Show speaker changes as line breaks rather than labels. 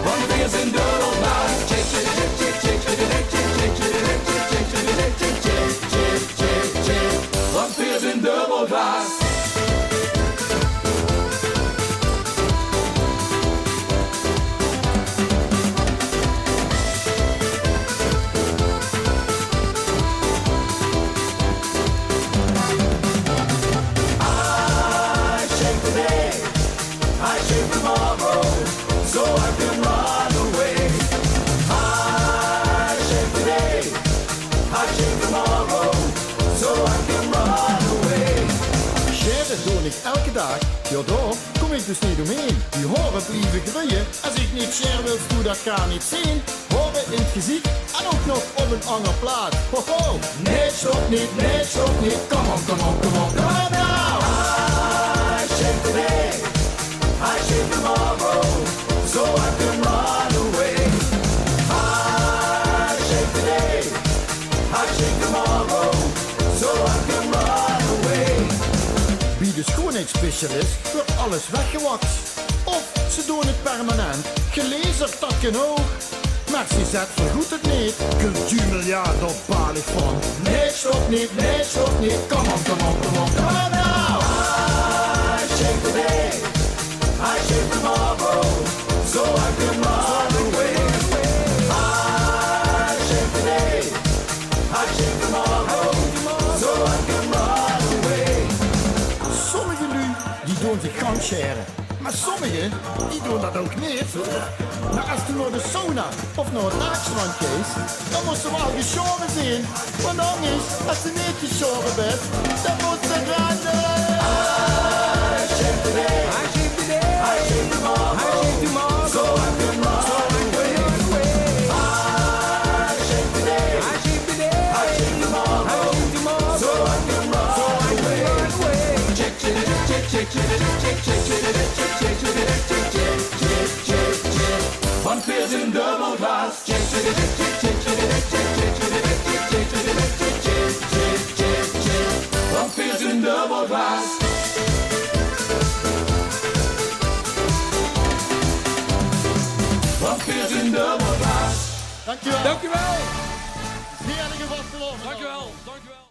Vampires in double glass. Vampires in double glass. So I can run away. I shake today, I shake tomorrow, so I can run away.
Sharen doe ik elke dag, ja daar kom ik dus niet omheen. Die horen blijven groeien, als ik niet share wil doe dat kan niet zien. Horen in het gezicht en ook nog op een ander plaat. Ho ho, nee stop niet, kom on, kom on, kom on, kom on nou.
I shake today, I shake tomorrow, so I can run away. I shake today, I shake tomorrow, so I can run away.
Wie de schoonheidsspecialist wordt alles weggewakt. Of ze doen het permanent, gelezerd dat kan ook. Maar ze zet vergoed het niet, cultuurmiljard op baal ik van. Nee stop niet, kom on, kom on, kom on, kom on nou.
I shake today, I shake tomorrow, so I can run away. I shake today, I shake tomorrow, so I can run away.
Sommigen nu, die doen zich gaan scheren. Maar sommigen, die doen dat ook niet. Maar als je naar de sauna of naar het naakstrand gaat, dan moet ze wel geschoren zijn. Want anders, als ze niet geschoren bent, dan moet ze rennen.
I shake today, I shake today, I shake tomorrow, so I can run away. I shake today, I shake today, I shake tomorrow, so I can run away. Check, check, check, check, check, check, check, check. Vampires in double glass. Check, check, check, check, check, check. Vampires in double glass. Vampires in double glass.
Dankjewel.
Dankjewel.
Heerlijke wat verloren.
Dankjewel. Dankjewel.